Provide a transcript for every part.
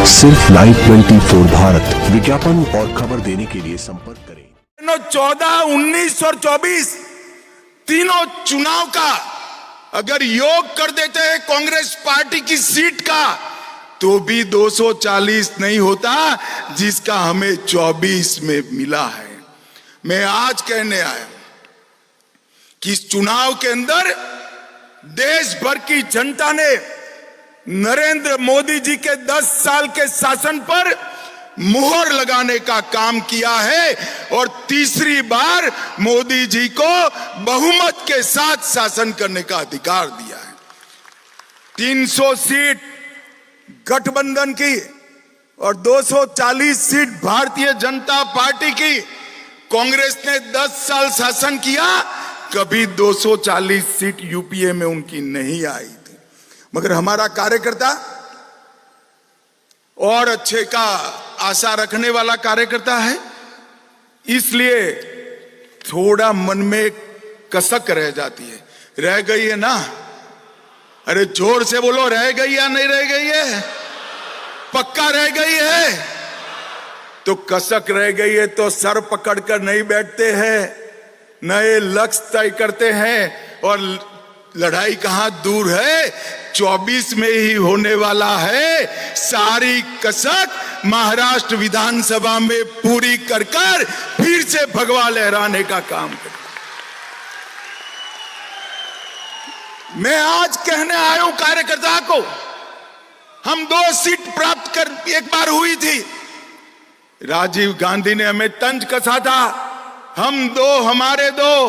सिर्फ लाइव 24 भारत विज्ञापन और खबर देने के लिए संपर्क करें। 14, 19 और 24 तीनों चुनाव का अगर योग कर देते हैं कांग्रेस पार्टी की सीट का तो भी 240 नहीं होता जिसका हमें 24 में मिला है। मैं आज कहने आया कि इस चुनाव के अंदर देश भर की जनता ने नरेंद्र मोदी जी के 10 साल के शासन पर मुहर लगाने का काम किया है और तीसरी बार मोदी जी को बहुमत के साथ शासन करने का अधिकार दिया है। 300 सीट गठबंधन की और 240 सीट भारतीय जनता पार्टी की। कांग्रेस ने 10 साल शासन किया, कभी 240 सीट यूपीए में उनकी नहीं आई थी। मगर हमारा कार्यकर्ता और अच्छे का आशा रखने वाला कार्यकर्ता है, इसलिए थोड़ा मन में कसक रह जाती है। रह गई है ना? अरे जोर से बोलो, रह गई या नहीं रह गई है? पक्का रह गई है? तो कसक रह गई है तो सर पकड़कर नहीं बैठते हैं, नए लक्ष्य तय करते हैं और लड़ाई कहां दूर है, 24 में ही होने वाला है। सारी कसक महाराष्ट्र विधानसभा में पूरी कर फिर से भगवा लहराने का काम कर। मैं आज कहने आया हूं कार्यकर्ता को, हम 2 सीट प्राप्त कर एक बार हुई थी, राजीव गांधी ने हमें तंज कसा था, हम 2 हमारे 2।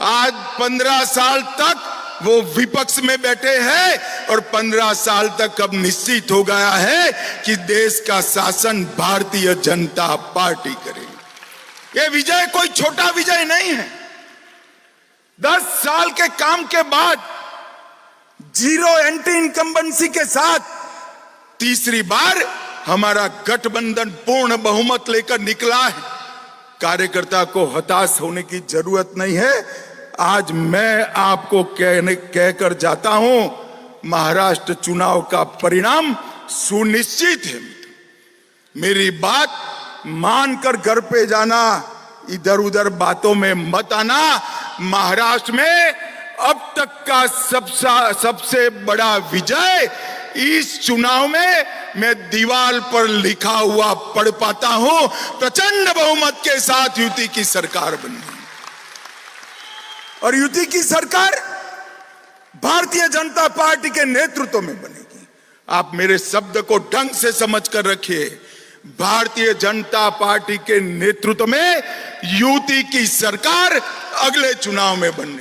आज 15 साल तक वो विपक्ष में बैठे हैं और 15 साल तक अब निश्चित हो गया है कि देश का शासन भारतीय जनता पार्टी करेगी। ये विजय कोई छोटा विजय नहीं है। 10 साल के काम के बाद 0 एंटी इनकम्बेंसी के साथ तीसरी बार हमारा गठबंधन पूर्ण बहुमत लेकर निकला है। कार्यकर्ता को हताश होने की जरूरत नहीं है। आज मैं आपको कहकर जाता हूं, महाराष्ट्र चुनाव का परिणाम सुनिश्चित है। मेरी बात मानकर घर पे जाना, इधर उधर बातों में मत आना। महाराष्ट्र में अब तक का सबसे बड़ा विजय इस चुनाव में मैं दीवार पर लिखा हुआ पढ़ पाता हूं, प्रचंड बहुमत के साथ युति की सरकार बनी और युति की सरकार भारतीय जनता पार्टी के नेतृत्व में बनेगी। आप मेरे शब्द को ढंग से समझ कर रखिए, भारतीय जनता पार्टी के नेतृत्व में युति की सरकार अगले चुनाव में बनने